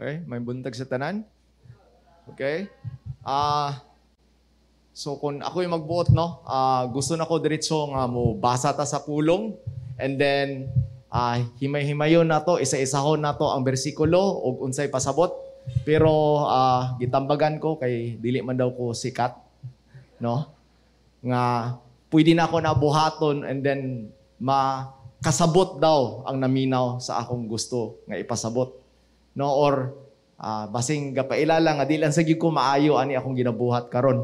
Okay? May buntag sa tanan? Okay? So kung ako yung magbuot, no, gusto na ko diretso nga mo basa ta sa pulong, and then himay-himayon na to, isa-isahon na to ang bersikulo o unsay pasabot. Pero gitambagan ko kay dili man daw ko sikat, no? Nga pwede na ako nabuhaton and then makasabot daw ang naminaw sa akong gusto nga ipasabot, no? Or basing gapailala nga di lang sa gyud ko maayo ani akong ginabuhat karon.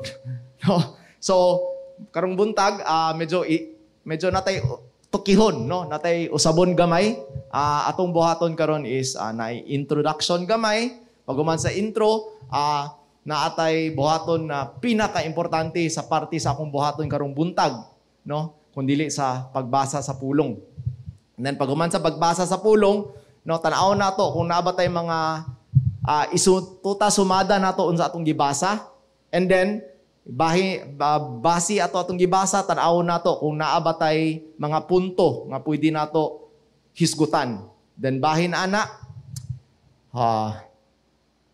No? So karong buntag medyo natay tukihon, no? Natay usabon gamay. Atong buhaton karon is na introduction gamay. Paghuman sa intro, naatay buhaton na pinaka-importante sa parte sa akong buhaton karong buntag, no? Kundili sa pagbasa sa pulong. And then paghuman sa pagbasa sa pulong, no, tan-aw nato kung nabatay mga sumada nato unsa atong gibasa. And then basi ato atong gibasa, tan-aw nato kung naabatay mga punto nga pwede nato hisgutan. Then bahin ana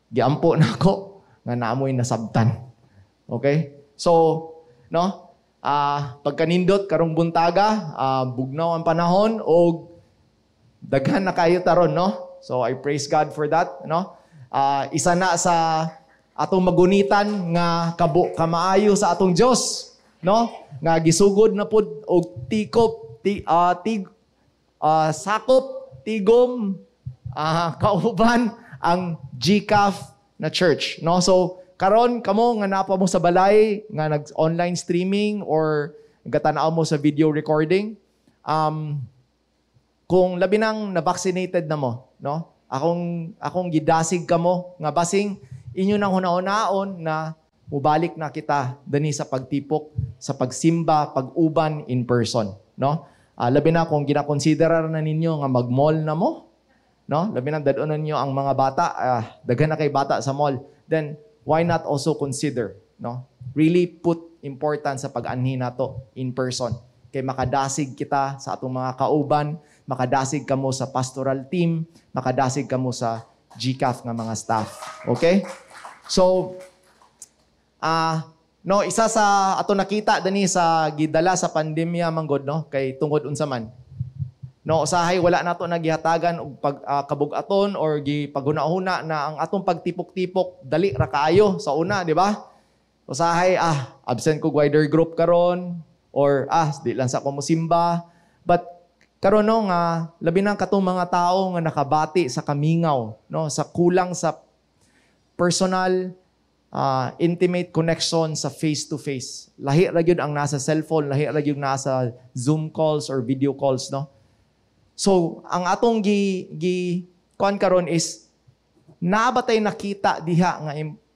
giampo na ako nga naamoy nasabtan. Okay? So, no? Pagkanindot karong buntaga, bugnaw ang panahon o daghan na kayo taron, no? So, I praise God for that, no? Isa na sa atong magunitan nga kamaayo sa atong Dios, no? Nga gisugod na pud og sakop, tigom, kauban ang GCAF na church, no? So karon kamo nga napa mo sa balay nga nag-online streaming or gatanaw mo sa video recording, kung labi nang na-vaccinated na mo, no? Akong gidasig kamo nga basing inyo nang hunaon na mubalik na kita dani sa pagtipok, sa pagsimba, pag-uban in person, no? Labi na kung ginakonsiderar na ninyo nga mag-mall na mo, no? Labi na dadonan niyo ang mga bata, daghan na kay bata sa mall. Then why not also consider, no? Really put importance sa pag-anhi nato in person. Kay makadasig kita sa atong mga kauban, makadasig kamo sa pastoral team, makadasig kamo sa GCAF nga mga staff. Okay? So no, isa sa ato nakita dani sa gidala sa pandemya manggod, no? Kay tungod unsa man, no, usahay wala nato nagihatagan og kabugaton or gipaghuna-huna na ang atong pagtipok-tipok dali ra kaayo sa una, di ba? Usahay absent ko wider group karon or di lang sa ko mosimba. But karon no nga labi na katong mga tao nga nakabati sa kamingaw, no, sa kulang sa personal intimate connection sa face to face. Lahi ra gyud ang nasa cellphone, lahi ra gyud nasa Zoom calls or video calls, no? So, ang atong kuan karon is nabatay nakita diha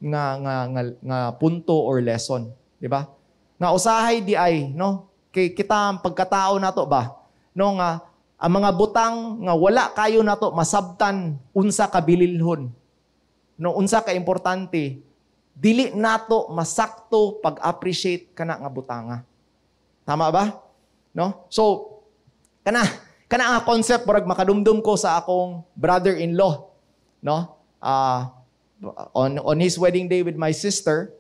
nga punto or lesson, di ba? Nga usahay di ay, no? Kay kita pagkatao nato ba, no, nga ang mga butang nga wala kayo nato masabtan unsa kabililhon, no, unsa ka importante, dili nato masakto pag-appreciate kana nga butanga. Tama ba? No? So, kana ang concept murag makadumdum ko sa akong brother-in-law, no? On his wedding day with my sister,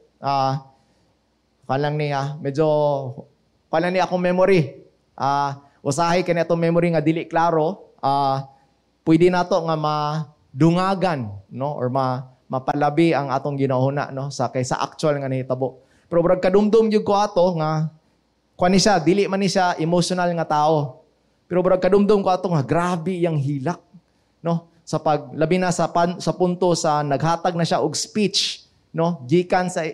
kalang niya medyo kalang niya akong memory. Usahay kani atong memory nga dili klaro, pwede nato nga madungagan, no, or mapalabi ang atong ginahuna, no, sa kaysa actual nga nahitabo. Pero murag kadumdum jud ko ato nga kuan ni siya, dili man ni siya emotional nga tao. Pero brag kadumdum ko ato nga grabe yang hilak, no, sa paglabi na sa punto sa naghatag na siya og speech, no, gikan sa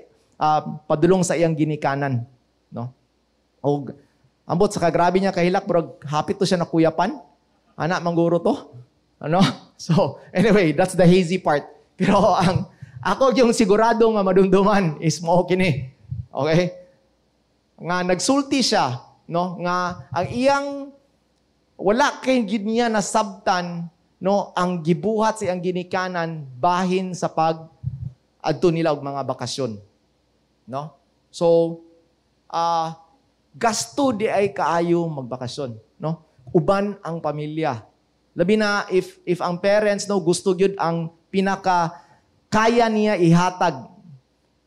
padulong sa iyang ginikanan, no. Og ambot sa kagrabe niya kahilak, brag hapit to siya na kuyapan. Ana mangguro to. Ano? So, anyway, that's the hazy part. Pero ako yung sigurado nga madumduman is mo kini. Okay? Nga nagsulti siya, no, nga ang iyang wala kay gid niya nasabtan, no, ang gibuhat sa iyang ginikanan bahin sa pag adto nila og mga bakasyon, no? So gasto di ay kaayo magbakasyon, no? Uban ang pamilya. Labi na if ang parents, no, gusto gyud ang pinaka kaya niya ihatag.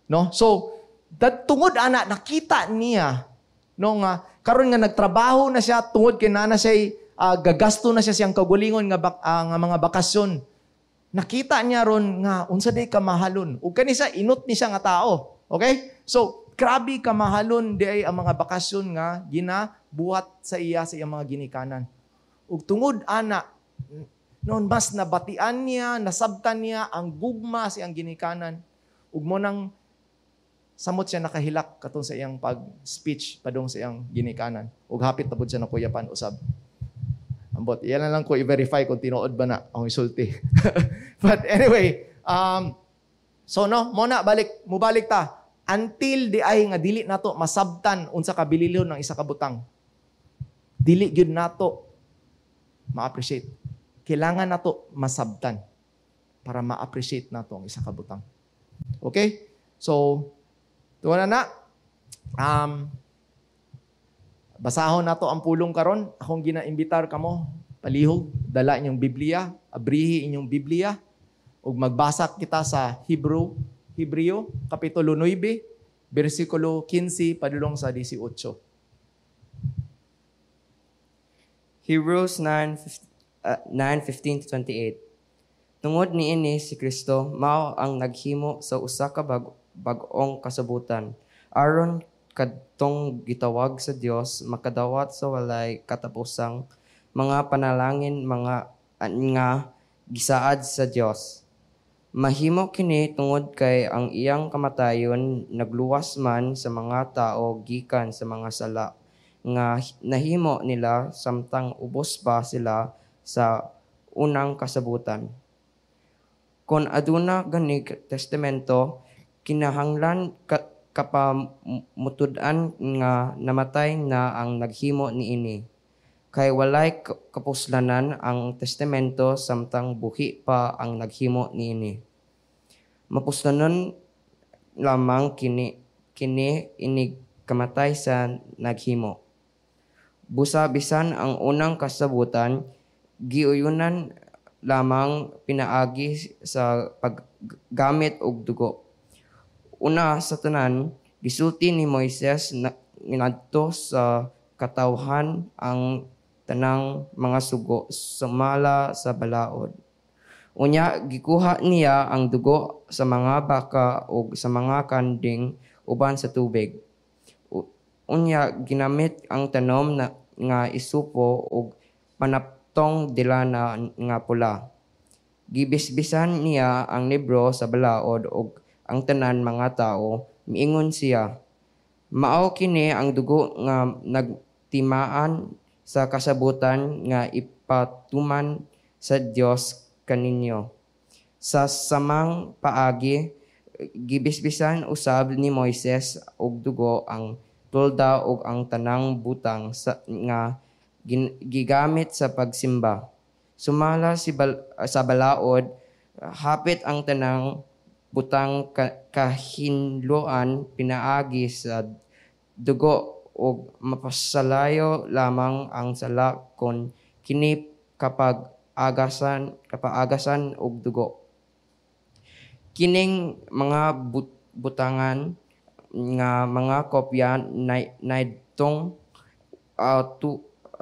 No? So, tungod ana nakita niya no nga karon nga nagtrabaho na siya tungod kay nana siya gagasto na siya siyang kagulingon nga mga bakasyon. Nakita niya ron nga unsa day kamahalon. Ug kani sa inot ni siya nga tao. Okay? So, grabe kamahalon di ay ang mga bakasyon nga ginabuhat sa iya sa iyang mga ginikanan. Ug tungod ana noon mas nabatian niya, nasabtan niya ang gugma sa iyang ginikanan. Ug mo nang samot siya nakahilak katong sa iyang pag-speech padung sa iyang ginikanan. Ug hapit na pud siya nakuyapan usab. Ambot, iyan na lang ko i-verify kung tinuod ba na ang isulti. But anyway, so no, muna mubalik ta. Until di ay nga dili nato masabtan unsa ka bililhon ng isa ka butang. Dili gyud nato ma-appreciate. Kailangan nato masabtan para ma-appreciate nato ang isa ka butang. Okay? So, tuwa na. Basahon nato ang pulong karon. Akong ginaimbitar kamo, palihog, dala inyong Biblia, abrihi inyong Biblia, ug magbasa kita sa Hebreo, Kapitulo 9, versikulo 15, padulong sa 18. Hebrews 9:15-28. Tungod niini si Kristo mao ang naghimo sa usa ka bag-ong kasabutan aron kadtong gitawag sa Dios makadawat sa walay katapusang mga panalangin nga gisaad sa Dios. Mahimo kini tungod kay ang iyang kamatayon nagluwas man sa mga tao gikan sa mga sala nga nahimo nila samtang ubos pa sila sa unang kasabutan. Kung aduna gani testamento, kinahanglan kapamutud-an nga namatay na ang naghimo niini. Kay walay kapuslanan ang testamento samtang buhi pa ang naghimo niini. Mapuslanon lamang kini inig kamatay sa naghimo. Busa bisan ang unang kasabutan, giuyunan lamang pinaagi sa paggamit og dugo. Una sa tanan, gisulti ni Moises na ngadto sa katawhan ang tanang mga sugo sumala sa balaod. Unya gikuha niya ang dugo sa mga baka o sa mga kanding uban sa tubig. Unya ginamit ang tanom nga isupo o panaptong dilana nga pula. Gibisbisan niya ang libro sa balaod o ang tanan mga tao, miingon siya, mao kini ang dugo nga nagtimaan sa kasabutan nga ipatuman sa Dios kaninyo. Sa samang paagi, gibisbisan usab ni Moises og dugo ang tolda og ang tanang butang nga gigamit sa pagsimba. Sumala sa balaod, hapit ang tanang butang kahinloan pinaagi sa dugo o mapasalayo lamang ang sala kon kini kapag agasan og dugo. Kining mga butangan nga mga kopya naidtong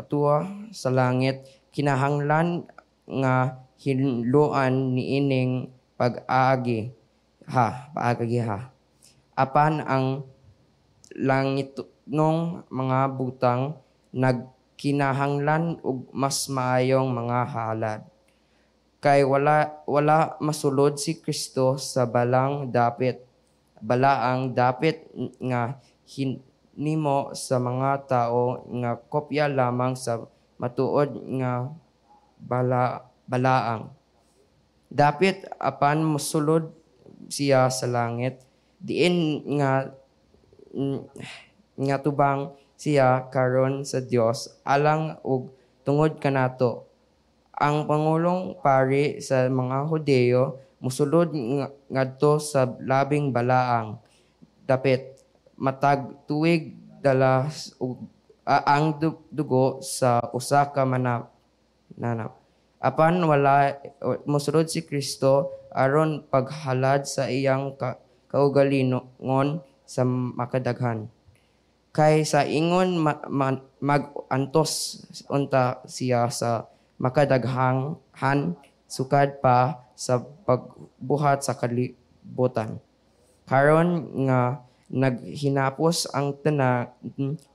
tuwa sa langit kinahanglan nga hinloan niining paagi ha. Apan ang langit nung mga butang nagkinahanglan og mas maayong mga halad. Kay wala masulod si Kristo sa balaang dapit nga hinimo sa mga tao nga kopya lamang sa matuod nga balaang. Dapit apan mosulod siya sa langit, diin nga tubang siya karon sa Dios alang og tungod kanato. Ang pangulong pari sa mga Hudeo musulod ngadto sa labing balaang. Dapit matag tuig dalas ang dugo sa usa ka nanap. Apan wala mosulod si Kristo aron paghalad sa iyang kaugalingon sa makadaghan. Kay sa ingon mag-antos unta siya sa makadaghan sukad pa sa pagbuhat sa kalibutan. Karon nga naghinapos ang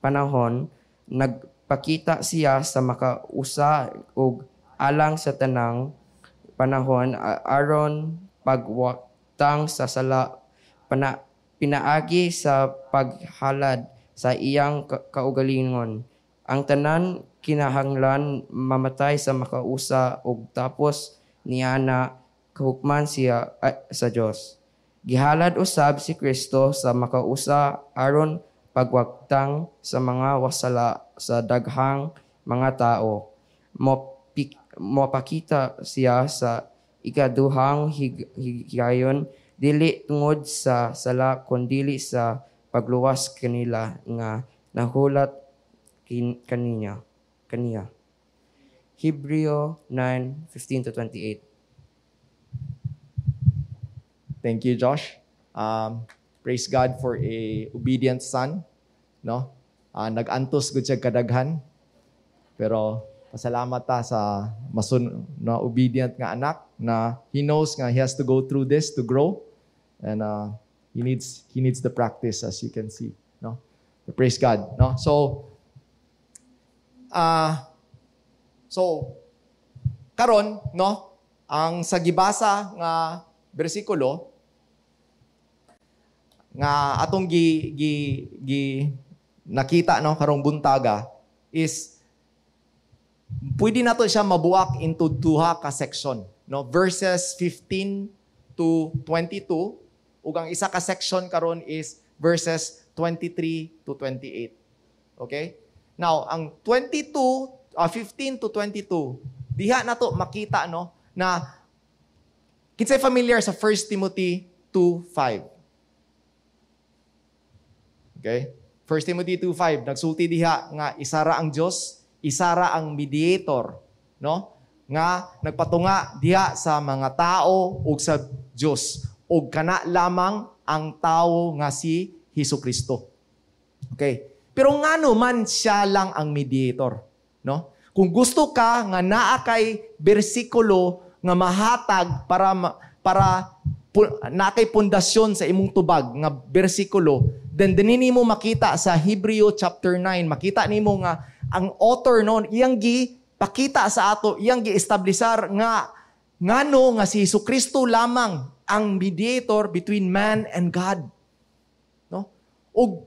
panahon, nagpakita siya sa makausa ug alang sa tanang panahon aron pagwaktang sa sala pinaagi sa paghalad sa iyang kaugalingon. Ang tanan kinahanglan mamatay sa makausa ug tapos niya na kahukman siya sa Dios. Gihalad usab si Kristo sa makausa aron pagwaktang sa mga wasala sa daghang mga tao. Mopakita siya sa ikaduhang higayon dili tungod sa sala kundi sa pagluwas kanila nga nahulat kaniya. Hebreo 9:15-28. Thank you, Josh. Praise God for a obedient son. No? Nag-antos gud siya kadaghan. Pero pasalamat ta sa na obedient nga anak na he knows nga he has to go through this to grow, and he needs the practice, as you can see. No? But praise God. No? So karon, no, ang sa gibasa nga bersikulo nga atong nakita, no, karong buntaga is pwede nato siya mabuak into duha ka section, no, verses 15 to 22, ug ang isa ka section karon is verses 23 to 28. Okay? Now, ang 15 to 22, diha nato makita, no, na kinsay familiar sa 1 Timothy 2:5. Okay? 1 Timothy 2:5, nagsulti diha nga isara ang Dios, isara ang mediator, no? Nga nagpatunga diha sa mga tao ug sa Dios, ug kana lamang ang tao nga si Hesukristo. Okay? Pero ngano man siya lang ang mediator, no? Kung gusto ka nga naa kay bersikulo nga mahatag para na kay pundasyon sa imong tubag nga bersikulo, then dinhi mo makita sa Hebreo chapter 9, makita nimo nga ang author noon iyang pakita sa ato, iyang gi-establishar nga ngano nga si Hesukristo lamang ang mediator between man and God. No? Og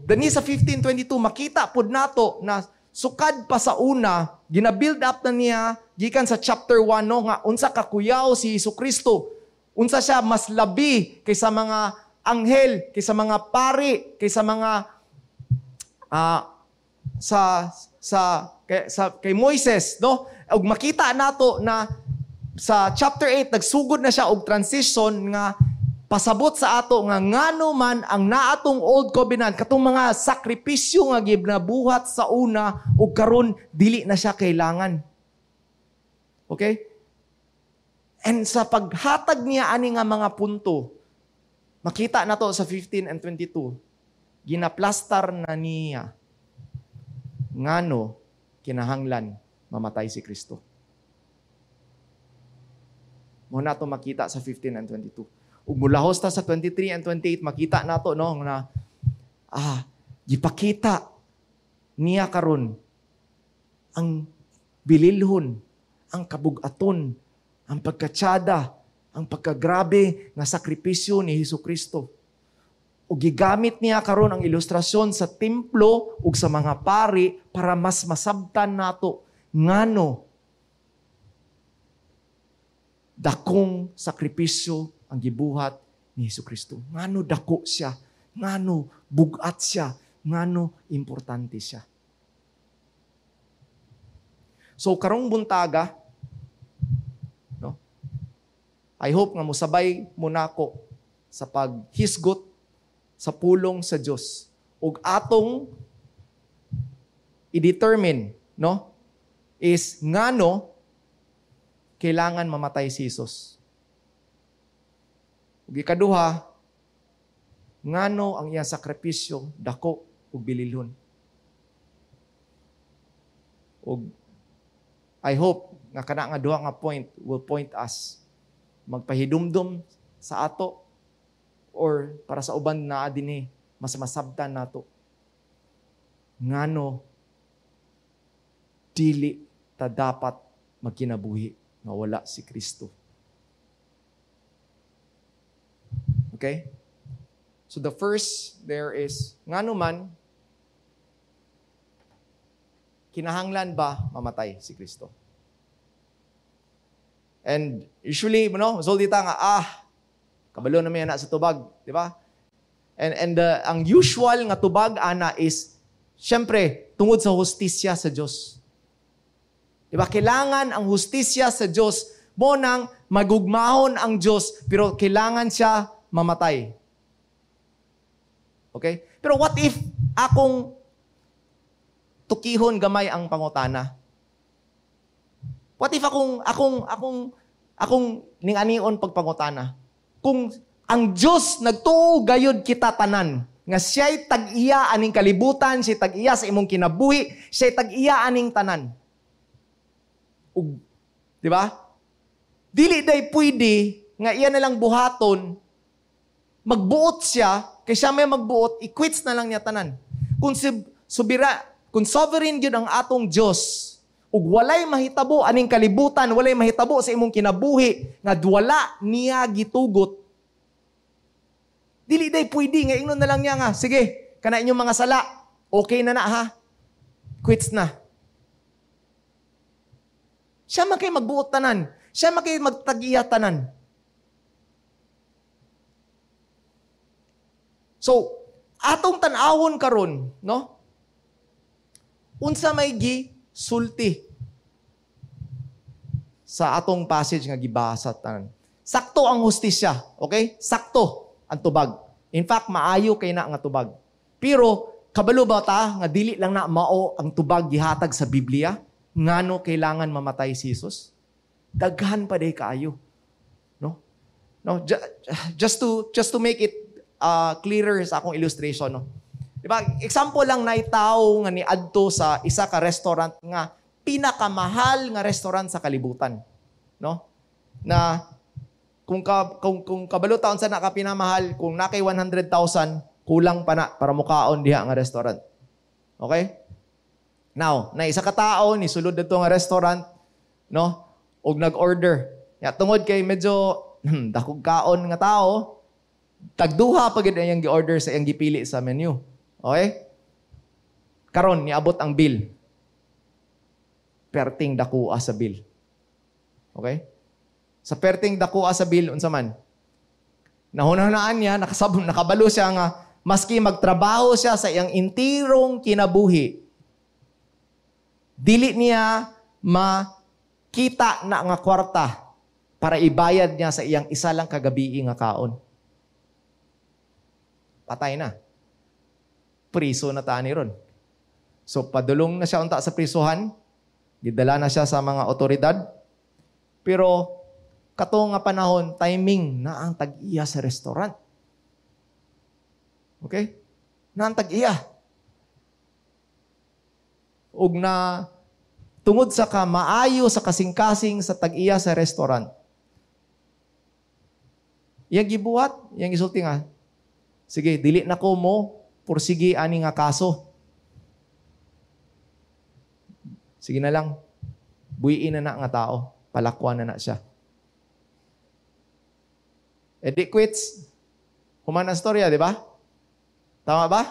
dinhi sa 15:22 makita pud nato na sukad pa sa una, gina-build up na niya gikan sa chapter 1, no, nga unsa kakuyaw si Hesukristo. Unsa siya mas labi kaysa mga anghel, kaysa mga pari, kaysa mga kay Moises, no? Ug makita nato na sa chapter 8 nagsugod na siya og transition nga pasabot sa ato nga ngano man ang naatong old covenant katong mga sakripisyo nga ginabuhat sa una ug karon dili na siya kailangan. Okay? And sa paghatag niya ani nga mga punto, makita nato sa 15 and 22, ginaplastar na niya ngano kinahanglan mamatay si Kristo. Mo nato makita sa 15 and 22. Ug mulahos ta sa 23 and 28 makita nato, no, na gipakita niya karon ang bililhon, ang kabugaton, ang pagkatsada, ang pagkagrabe nga sakripisyo ni Hesukristo. O gigamit niya karon ang ilustrasyon sa templo ug sa mga pari para mas masabtan nato ngano dakong sakripisyo ang gibuhat ni Hesukristo. Ngano dako siya, ngano bugat siya, ngano importante siya. So karong buntaga, I hope nga musabay mo nako sa paghisgot sa pulong sa Dios ug atong i-determine, no, is ngano kailangan mamatay si Jesus. Ug ikaduha, ngano ang iyang sakripisyo dako ug bililhon. Ug I hope nga kana nga duha nga point will point us magpahidumdum sa ato or para sa uban na dinhi mas masabtan nato. Ngano dili ta dapat magkinabuhi nga wala si Kristo. Okay? So the first there is, ngano man, kinahanglan ba mamatay si Kristo? And usually, masulita nga, kabalo na may anak sa tubag. Di ba? And ang usual nga tubag, ana, is, syempre, tungod sa hustisya sa Diyos. Di ba? Kailangan ang hustisya sa Diyos, mo nang magugmahon ang Diyos, pero kailangan siya mamatay. Okay? Pero what if akong tukihon gamay ang pangutana? What if akong ning-anion pagpangutana? Kung ang Diyos nagtuo gayud kita tanan, nga siya'y tag-iya aning kalibutan, siya'y tag-iya sa imong kinabuhi, siya'y tag-iya aning tanan. Di ba? Dili day pwede nga iya na lang buhaton, magbuot siya, kaya siya may magbuot, i-quits na lang niya tanan. Kung sovereign yun ang atong Diyos, ug walay mahitabo aning kalibutan, walay mahitabo sa imong kinabuhi, nga wala niya gitugot, dili day pwede, nga ingnon na lang niya nga, sige, kana inyong mga sala, okay na ha, quits na. Siya man kay magbuot tanan, siya man kay magtag-iya tanan. So, atong tan-awon karon, no? Unsa may sulti sa atong passage nga gibasa tanan. Sakto ang hustisya, okay? Sakto ang tubag. In fact, maayo kay na nga tubag. Pero kabalo ba ta nga dili lang na mao ang tubag gihatag sa Biblia? Ngano kailangan mamatay si Jesus? Daghan pa day kaayo. No? No, just to make it clearer sa akong illustration, no. Diba? Example lang na itaw nga ni adto sa isa ka restaurant nga pinakamahal nga restaurant sa kalibutan, no? Na kung kabalo taon sa naka pinamahal, kung nakay 100,000, kulang pa na para mukaon diha nga restaurant. Okay? Now, na isa ka tao ni sulod dito nga restaurant, no? Og nag-order. Ya tungod kay medyo dakog kaon nga tao, tagduha pa gid ang gi-order sa iyang gipili sa menu. Okay? Karon niabot ang bill. Perting dakua sa bill. Okay? Sa perting dakua sa bill unsa man? Nahunahunaan niya, nakabalo siya nga maski magtrabaho siya sa iyang intirong kinabuhi, dili niya makita na nga kwarta para ibayad niya sa iyang isa lang kagabi nga kaon. Patay na. Priso na tani ron. So, padulong na siya unta sa prisuhan. Gidala na siya sa mga otoridad. Pero, kato nga panahon, timing na ang tag-iya sa restaurant. Okay? Na ang tag-iya. Ug na, tungod sa maayo sa kasing-kasing sa tag-iya sa restaurant. Iyang gibuhat, iyang isulti nga, sige, dili na ko mo, pursige ani nga kaso. Sige na lang, buhiin na nga tao, palakwan na siya. Di quits. Human ang storya, di ba? Tama ba?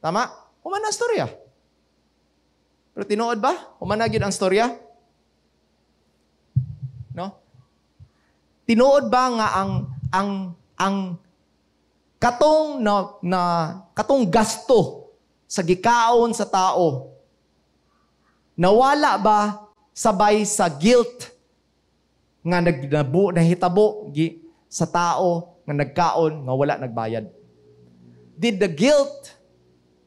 Tama? Human ang storya. Pero tinuod ba? Human na gyud ang storya? No? Tinuod ba nga ang katong gasto sa gikaon sa tao, nawala ba sabay sa guilt nga nahitabo sa tao nga nagkaon nga wala nagbayad? Did the guilt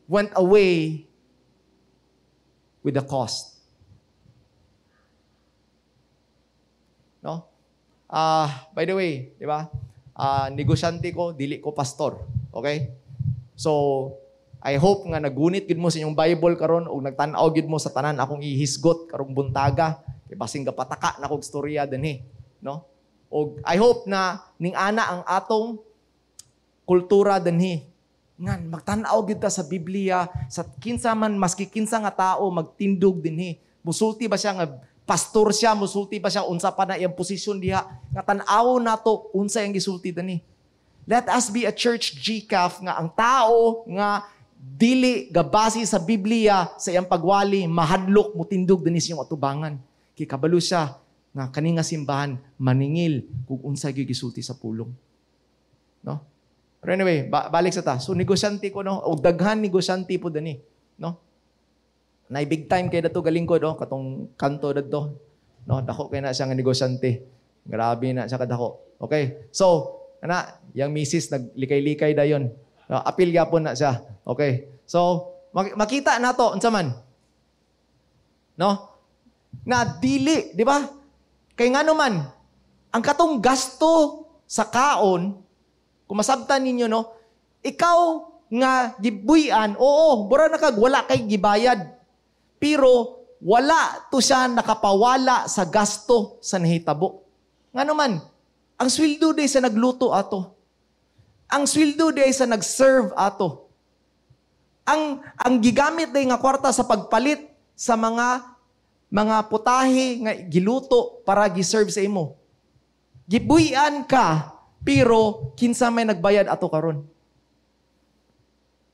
went away with the cost? No? By the way, di ba? Negosyante ko, dili ko pastor. Okay? So, I hope nga nagunit gid mo sa inyong Bible karon o nagtan-aw gid mo sa tanan akong ihisgot karong buntaga. Kay basing gapataka na kog storya dinhi, no? O I hope na ning ana ang atong kultura dinhi. Ngan magtan-aw gid ta sa Biblia sa kinsa man maski kinsa nga tao magtindog dinhi. Musulti ba siya nga pastor siya, musulti ba siya unsa pa na iyang posisyon diha nga tan-aw nato unsa iyang gisulti dinhi. Let us be a church GCAF nga ang tao nga dili gabasi sa Biblia sa iyang pagwali mahadlok mutindog dinhi sa iyong atubangan. Kay kabalo siya nga kani nga simbahan maningil kung unsa gyud gisulti sa pulong. No? Pero anyway, balik sa ta. So negosyante ko no, og daghan negosyante po dinhi, no? Nay big time kay dato galingkod no, katong kanto dadto. No, dako kay na siya nga negosyante. Grabe na siya kadako. Okay. So, yang misis naglikay-likay dayon. No, apil gyapon na siya. Okay. So, makita nato unsa man. No? Na dili, di ba? Kay ngano man ang katong gasto sa kaon, kung masabtan ninyo no, ikaw nga gibuyan, oo, bura na kag wala kay gibayad. Pero wala to siya nakapawala sa gasto sa nahitabo. Ngano man, ang sweldo day sa nagluto ato. Ang sweldo day sa nag-serve ato. Ang gigamit day nga kwarta sa pagpalit sa mga putahe nga giluto para gi-serve sa imo. Gibuyan ka, pero kinsa may nagbayad ato karon.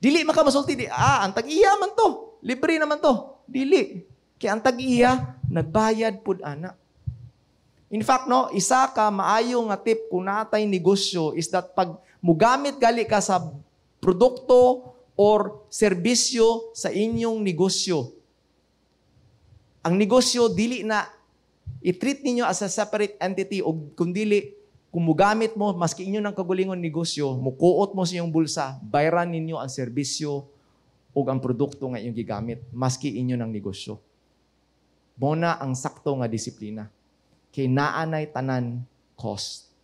Dili makamasulti di, ang tag-iya man to. Libre naman to. Dili. Kaya ang tag-iya, nagbayad pud ana. In fact, no, isa ka maayo nga tip kung natay negosyo is that pag mugamit gali ka sa produkto or serbisyo sa inyong negosyo, ang negosyo dili na i-treat ninyo as a separate entity o kung dili, kung mugamit mo, maski inyo ng kagulingon negosyo, mukuot mo sa iyong bulsa, bayaran ninyo ang serbisyo o ang produkto nga inyong gigamit, maski inyo ng negosyo. Muna ang sakto nga disiplina. Kay naanay tanan cost.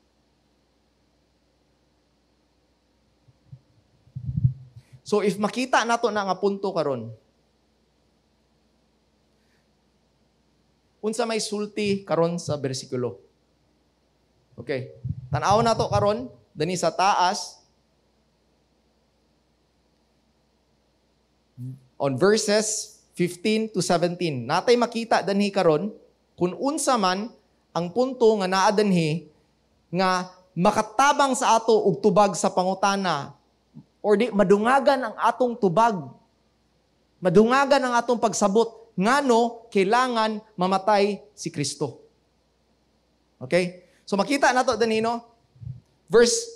So if makita nato na nga punto karon, unsa may sulti karon sa bersikulo. Okay. Tan-aw nato karon dani sa taas on verses 15 to 17. Natay makita danhi karon kung unsa man ang punto nga naa danhi nga makatabang sa ato og tubag sa pangutana or di madungagan ang atong tubag. Madungagan ang atong pagsabot ngano kailangan mamatay si Kristo. Okay? So makita nato danhi no? Verse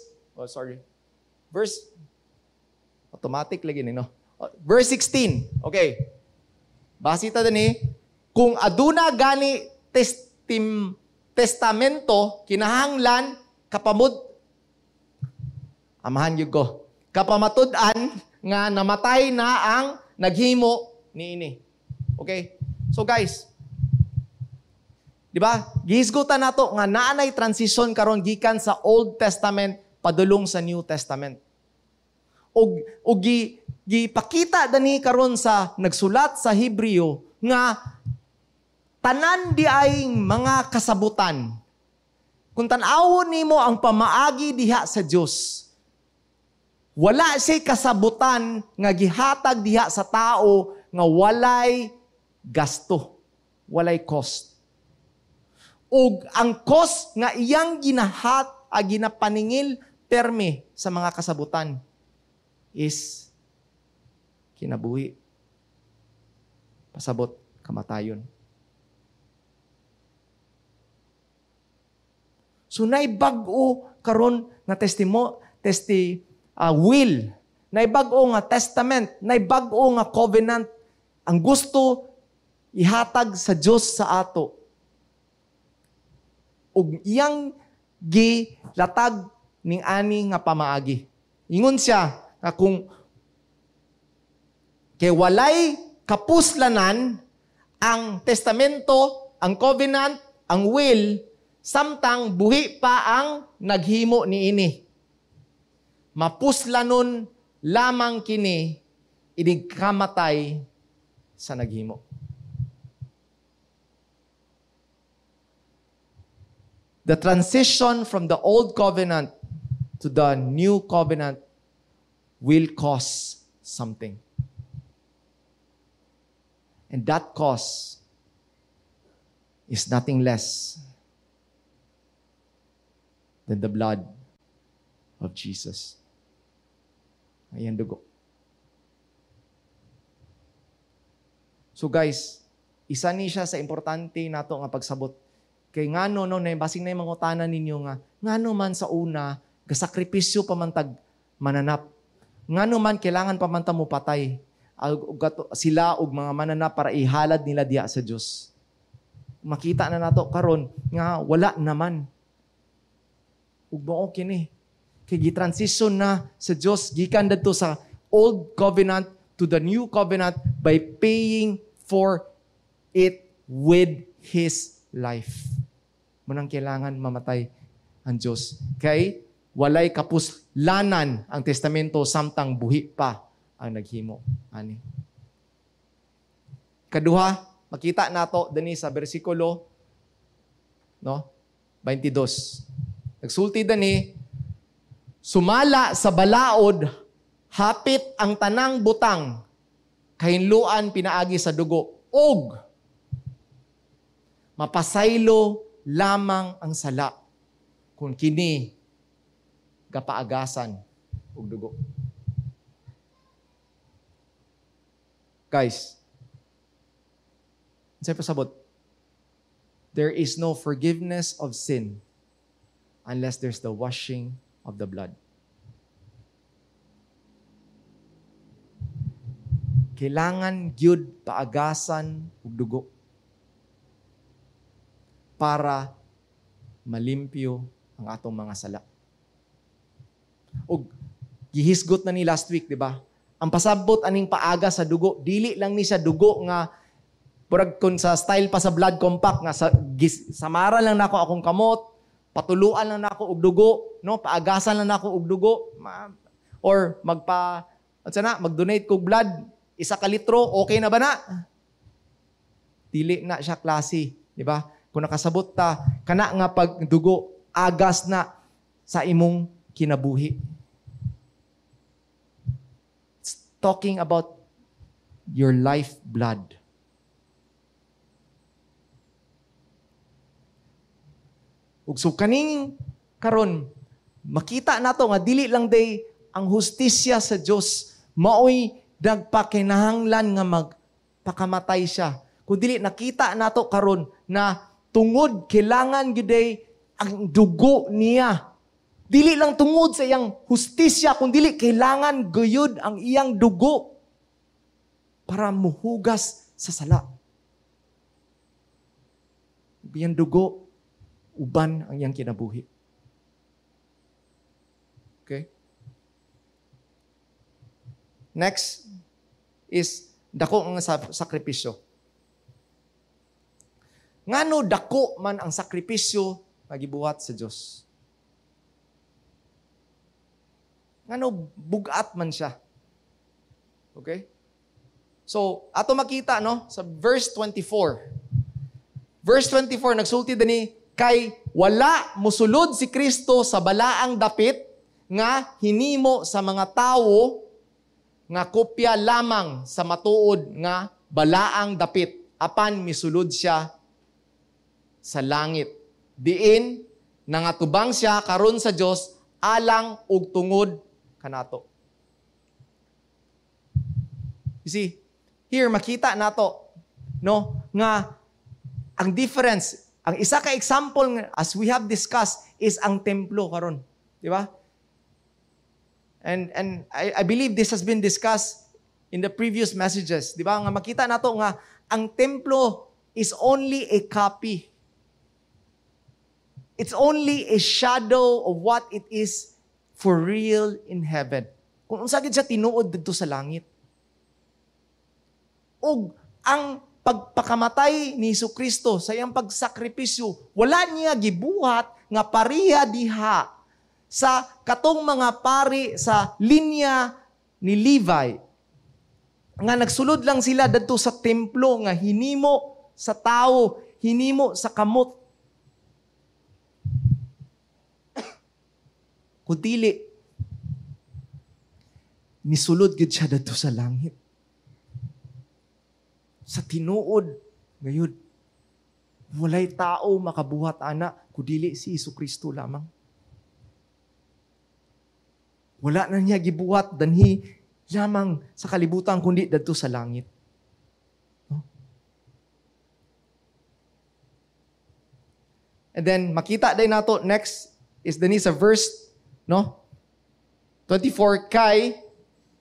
automatic lagi ni no. Verse 16. Okay. Basita danhi kung aduna gani testamento kinahanglan amahan gyud ko. Kapamatud-an nga namatay na ang naghimo niini. Okay? So guys, di ba? Gihisgutan nato nga naanay transition karon gikan sa Old Testament padulong sa New Testament. Og gipakita dani karon sa nagsulat sa Hebreo nga tanan di ay mga kasabutan. Kung tan-awon nimo ang pamaagi diha sa Dios, wala siya kasabutan nga gihatag diha sa tao nga walay gasto, walay cost. Ug ang cost nga iyang ginapaningil perme sa mga kasabutan is kinabuhi, pasabot, kamatayon. So naibag-o karon nga will, naibag-o nga testament, naibag-o nga covenant ang gusto ihatag sa Dios sa ato. Ug iyang gilatag ning ani nga pamaagi. Ingon siya nga kung kay walay kapuslanan ang testamento, ang covenant, ang will Samtang buhi pa ang naghimo niini. Mapuslanon lamang kini inigkamatay sa naghimo. The transition from the old covenant to the new covenant will cost something. And that cost is nothing less than the blood of Jesus. Ayan dugo. So guys, isa ni siya sa importante nato nga pagsabot. Kay ngano no basing na mga utanan ninyo nga ngano man sa una gasakripisyo pamantag mananap. Ngano man kailangan pamanta mo patay. Sila og mga mananap para ihalad nila diya sa Dios. Makita na nato karon nga wala naman. Ug mao kini kay gitransition na sa Dios gikan dadto sa old covenant to the new covenant by paying for it with His life. Munang kailangan mamatay ang Diyos. Kay walay kapuslanan ang testamento samtang buhi pa ang naghimo. Ani. Kaduha, makita nato dini sa bersikulo 22. Nagsulti dani, sumala sa balaod hapit ang tanang butang kahinluan pinaagi sa dugo og mapasaylo lamang ang sala kung kini gapaagasan og dugo. Guys, say pasabot, there is no forgiveness of sin unless there's the washing of the blood. Kailangan gyud paagasan og dugo para malimpyo ang atong mga sala. Og gihisgot na ni last week, di ba? Ang pasabot aning paaga sa dugo, dili lang ni siya dugo nga purag kun sa style pa sa blood compact nga samara lang nako akong kamot, patuluan lang nako og dugo, no? Paagasan lang nako og dugo, or mag-donate kog blood 1 litro, okay na ba na? Dili na siya klase, di ba? Kung nakasabot ta, kana nga pagdugo, agas na sa imong kinabuhi. It's talking about your life blood. Ug so kaning karon makita nato nga dili lang day ang hustisya sa Dios maoy nagpakinahanglan nga magpakamatay siya. Kung dili nakita nato karon na tungod kailangan gyud ang dugo niya. Dili lang tungod sa iyang hustisya, kundi kailangan gayud ang iyang dugo para muhugas sa sala. Iyang dugo, uban ang iyang kinabuhi. Okay? Next is dako ang sakripisyo. Ngano dako man ang sakripisyo nga gibuhat sa Dios? Ngano bugat man siya? Okay? So, ato makita sa verse 24. Verse 24 nagsulti dani kay wala mosulod si Kristo sa balaang dapit nga hinimo sa mga tawo nga kopya lamang sa matuod nga balaang dapit apan misulod siya sa langit. Diin nangatubang siya karon sa Dios alang ug tungod kanato. You see, here makita nato nga ang difference, ang isa ka example as we have discussed is ang templo karon, di ba? And I believe this has been discussed in the previous messages, di ba? Nga makita nato nga ang templo is only a copy. It's only a shadow of what it is for real in heaven. Kung unsa gid siya tinuod didto sa langit. Og ang pagpakamatay ni Jesucristo sa iyang pagsakripisyo, wala niya gibuhat nga pariha diha sa katong mga pari sa linya ni Levi. Nga nagsulod lang sila dadto sa templo nga hinimo sa tao, hinimo sa kamot. Kudili, nisulod gid siya dadto sa langit. Sa tinuod, gayud, walay tao makabuhat ana, kudili si Jesucristo lamang. Wala na niya gibuhat danhi lamang sa kalibutan kundi dadto sa langit. No? And then makita din nato next is dinhi sa verse 24 kay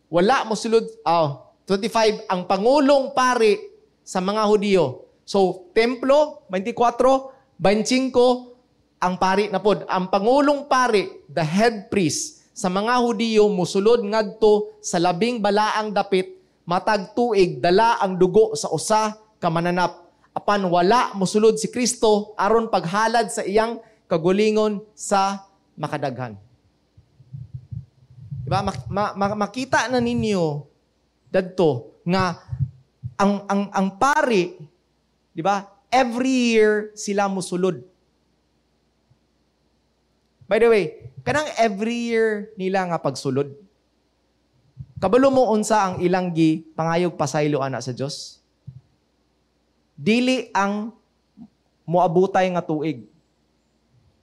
wala mo sulod 25 ang pangulong pari sa mga Hudiyo. So templo 24, 25 ang pari na pod. Ang pangulong pari, the head priest sa mga Hudiyo mosulod ngadto sa labing balaang dapit matag tuig dala ang dugo sa usa ka mananap. Apan wala mosulod si Kristo aron paghalad sa iyang kagulingon sa makadaghan. Diba? Makita na ninyo dadto nga ang pari, di ba? Every year sila musulod. By the way, kanang every year nila nga pagsulod. Kabalo mo unsa ang ilang pangayog pasaylo ana sa Dios? Dili ang moabutay nga tuig.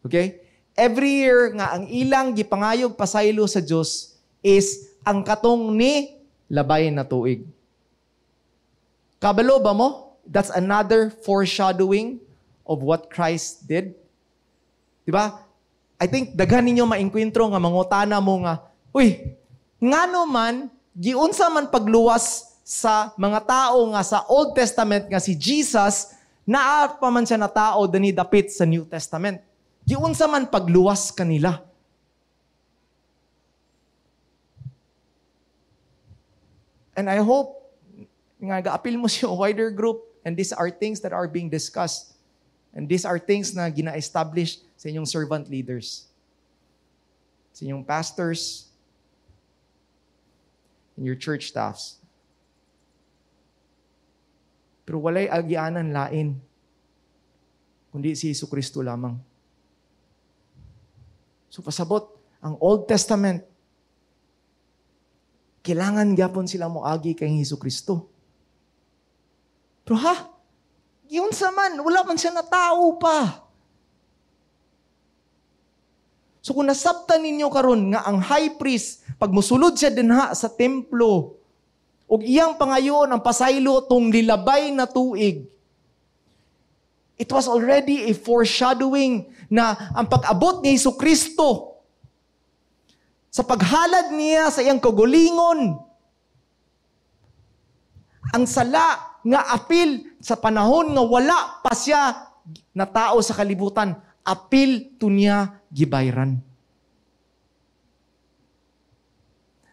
Okay? Every year nga ang ilang gipangayog pasaylo sa Dios is ang katong ni labay na tuig. Kabalo ba mo? That's another foreshadowing of what Christ did. Diba? I think daghan ninyo maengkwentro nga mangutana mo nga, ngano man, giunsa man pagluwas sa mga tao nga sa Old Testament nga si Jesus, naa pa man siya na tao dani dapit sa New Testament. Giunsa man pagluwas kanila. And I hope nga ga-appeal mo siya wider group and these are things that are being discussed. And these are things na gina-establish sa inyong servant leaders. Sa inyong pastors and your church staffs. Pero walay agianan lain kundi si Jesucristo lamang. So pasabot, ang Old Testament, kailangan gyapon sila moagi kay Jesucristo. Pero yun sa man, wala man siya na tao pa. So kung nasabtan ninyo karon nga ang high priest, pag musulod siya dinha sa templo, ug iyang pangayon ang pasaylo tong lilabay na tuig, it was already a foreshadowing na ang pag-abot ni Jesucristo sa paghalad niya sa iyang kagulingon, ang sala nga apil sa panahon nga wala pa siya na tao sa kalibutan, apil to niya gibayran.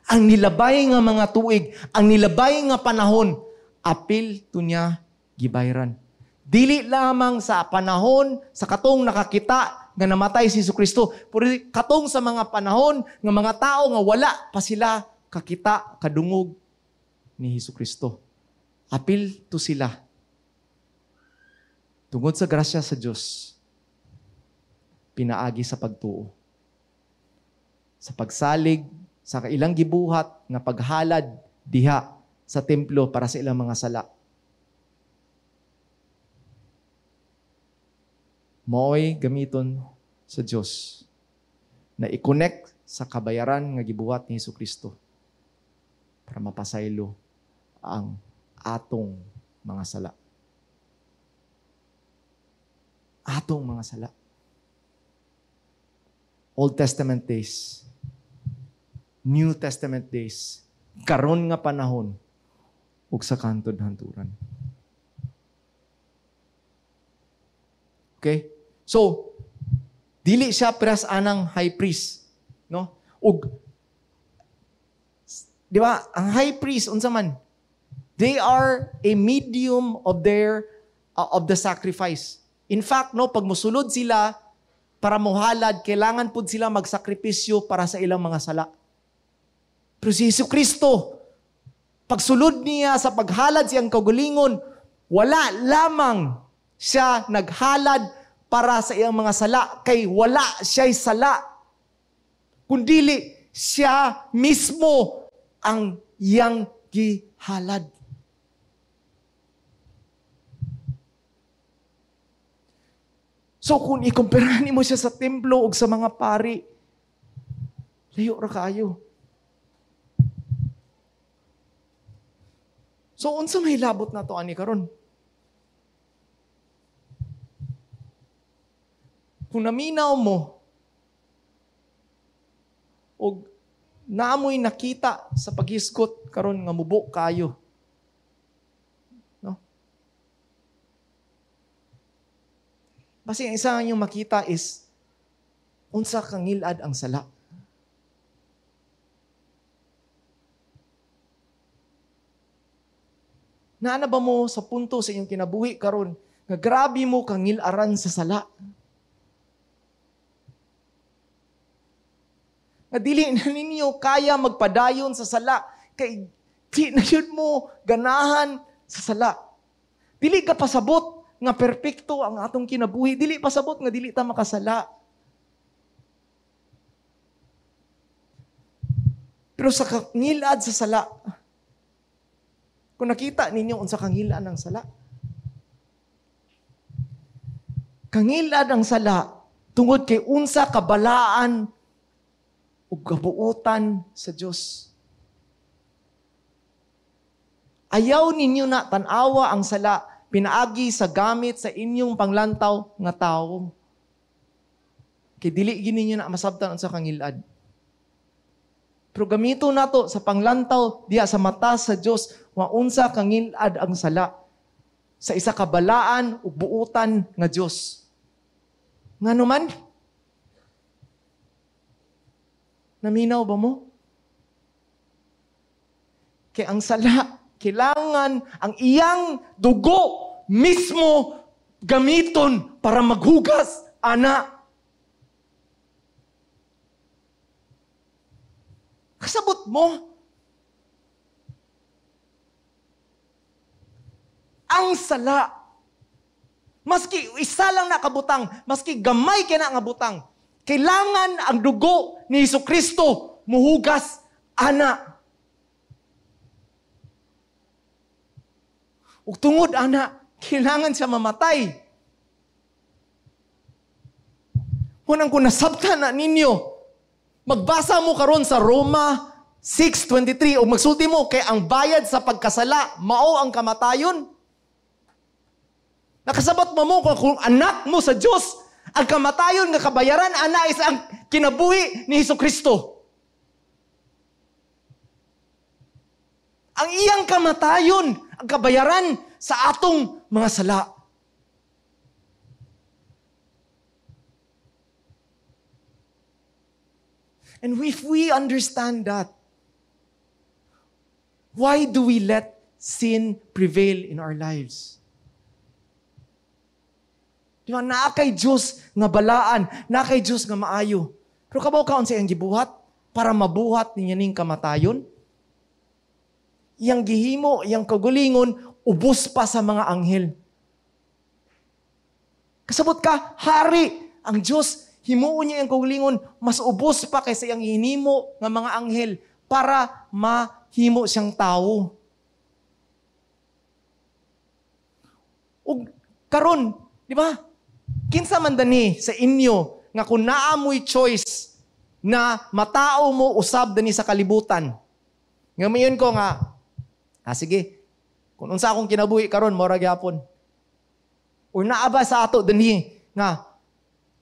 Ang nilabay nga mga tuig, ang nilabay nga panahon, apil to niya gibayran. Dili lamang sa panahon sa katong nakakita nga namatay si Jesucristo, pero katong sa mga panahon nga mga tao nga wala pa sila kakita kadungog ni Jesucristo. Apil to sila. Tungod sa grasya sa Diyos, pinaagi sa pagtuo. Sa pagsalig, sa ilang gibuhat, nga paghalad diha sa templo para sa ilang mga sala. Mao'y gamiton sa Diyos na i-connect sa kabayaran nga gibuhat ni Jesucristo para mapasaylo ang atong mga sala. Atong mga sala. Old Testament days, New Testament days, karon nga panahon, ug sa kantod-hanturan. Okay? So, dili siya peras anang high priest, no? Ug di ba, ang high priest unsa man? They are a medium of of the sacrifice. In fact, no, pag musulod sila para muhalad, kailangan po sila magsakripisyo para sa ilang mga sala. Pero si Jesucristo, pagsulod niya sa paghalad siyang kaugalingon, wala lamang siya naghalad para sa iyang mga sala, kay wala siya'y sala. Kundili, siya mismo ang iyang gihalad. So kung ikumpirahan mo siya sa templo o sa mga pari, layo ra kaayo. So unsa may labot na to ani karon? Kung naminaw mo o naamoy nakita sa paghisgot karon nga mubo kayo. No? Basi ang isa nga yung makita is unsa kang ngilad ang sala. Naana ba mo sa punto sa inyong kinabuhi karon nga grabe mo kang ngilaran sa sala? Na dili na ninyo kaya magpadayon sa sala kay di na yun mo ganahan sa sala. Dili ka pasabot nga perpekto ang atong kinabuhi. Dili pasabot nga dili ta makasala. Pero sa kangilad sa sala, kung nakita ninyo unsa kangilad ng sala, kangilad ang sala tungod kay unsa kabalaan ug kabuutan sa Dios. Ayaw ninyo na tan-awa ang sala pinaagi sa gamit sa inyong panglantaw nga tawo. Kay dili gid ninyo na masabtan unsa kangilad. Pero gamito nato sa panglantaw diya sa mata sa Dios wa unsa kangilad ang sala sa isa ka balaan ug buutan nga Dios. Ngano man? Naminaw ba mo? Kay ang sala, kailangan ang iyang dugo mismo gamiton para maghugas, ana. Kasabot mo. Ang sala, maski isa lang na kabutang, maski gamay kaya na nga butang, kailangan ang dugo ni Jesucristo muhugas, ana. Ug tungod, ana, kailangan siya mamatay. Munang kung nasabtan na ninyo, magbasa mo karon sa Roma 6:23 o magsulti mo kay ang bayad sa pagkasala mao ang kamatayon. Nakasabot mo kung anak mo sa Dios, ang kamatayon nga kabayaran ana is ang kinabuhi ni Jesucristo. Ang iyang kamatayon, ang kabayaran sa atong mga sala. And if we understand that, why do we let sin prevail in our lives? Di ba, naa kay Diyos nga balaan, naa kay Diyos nga maayo. Pero kabaw kaon sa iyang gibuhat para mabuhat niya ning kamatayon? Iyang gihimo, iyang kagulingon, ubos pa sa mga anghel. Kasabot ka, hari, ang Diyos, himuon niya iyang kagulingon, mas ubos pa kaysa iyang hinimo ng mga anghel para mahimo siyang tao. Ug karon, di ba? Kinsa man dani sa inyo nga kung naamoy choice na matao mo usab dani sa kalibutan. Ngamayon ko nga, sige, kung unsa akong kinabuhi karon mora gyapon. Or naaba sa ato dinhi nga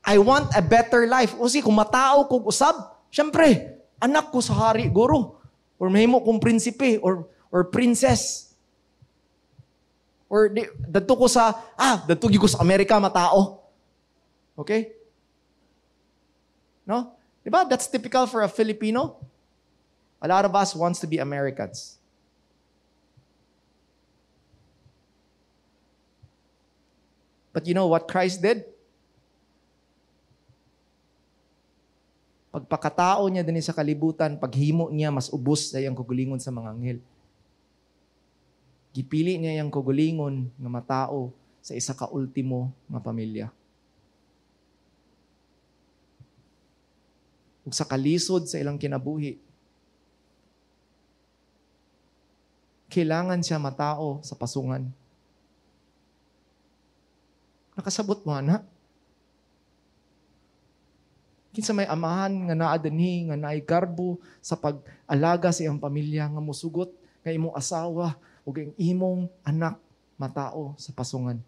I want a better life. O kung matao kog usab, syempre, anak ko sa hari guro or mahimo kong prinsipe or princess. Or dadto ko sa dadto gyud ko sa Amerika matao. Okay? No? Diba? That's typical for a Filipino. A lot of us wants to be Americans. But you know what Christ did? Pagpakatao niya din sa kalibutan, paghimo niya, mas ubos sa iyang kugulingon sa mga anghel. Gipili niya yung kugulingon nga matao sa isa ka ultimo nga pamilya. Ug sa kalisod sa ilang kinabuhi, kailangan siya matao sa pasungan. Nakasabot mo, anak? Kinsa may amahan nga naa dinhi nga naay garbo sa pag-alaga sa iyang pamilya nga musugot nga imong asawa ug ang imong anak matao sa pasungan.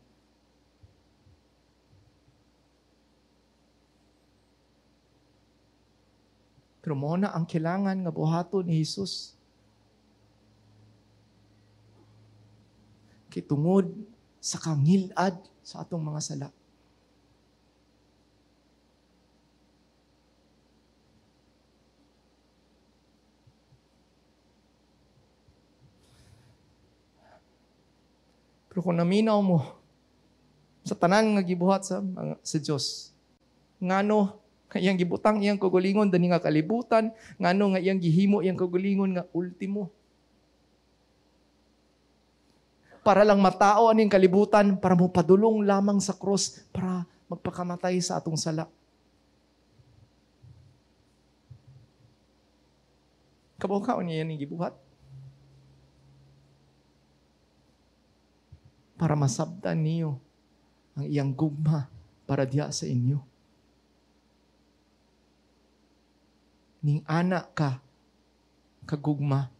Pero mo na ang kailangan nga buhaton ni Jesus. Kitungod sa kangilad sa atong mga sala. Pero kung naminaw mo sa tanan nga gibuhat sa Dios, ngano iyang gibutang iyang kagulingon dani nga kalibutan, ngano nga iyang gihimo iyang kagulingon nga ultimo. Para lang matao aning kalibutan, para mo padulong lamang sa cross, para magpakamatay sa atong sala. Kabukaon niya yan gibuhat. Para masabtan niyo ang iyang gugma para diha sa inyo. Ning anak ka kagugma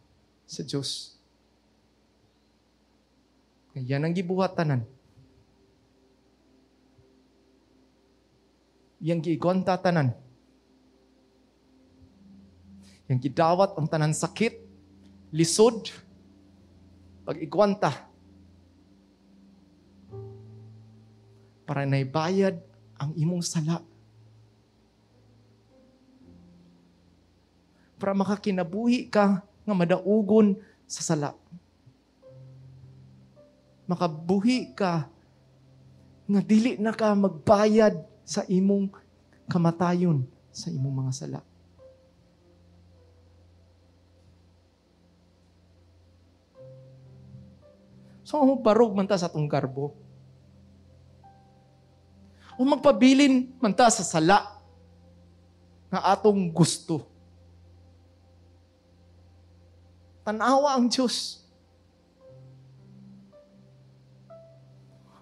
sa Diyos. Yan ang gibuhat tanan. Yang giigonta tanan. Yang gidawat ang tanan sakit, lisod, pag-igwanta. Para naibayad ang imong sala. Para makakinabuhi ka nga madaugon sa sala. Makabuhi ka nga dili na ka magbayad sa imong kamatayon sa imong mga sala. So, barog man ta sa atong garbo. O magpabilin man ta sa sala nga atong gusto. Tanawa ang Diyos.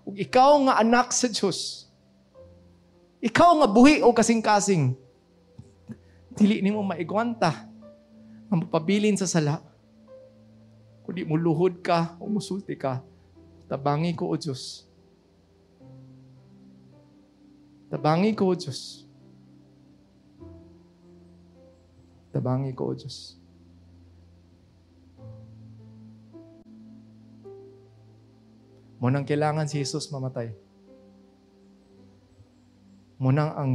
Ug ikaw nga anak sa Diyos, ikaw nga buhi o kasing-kasing, dili nimo maigwanta nga mapabilin sa sala. Kundi mo luhod ka o musulti ka, tabangi ko o Diyos. Tabangi ko o Diyos. Tabangi ko o Diyos. Munang kailangan si Jesus mamatay. Munang ang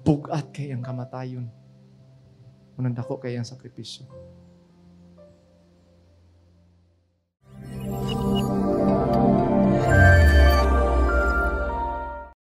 bugat kay ang kamatayon. Munang dako kay ang sakripisyo.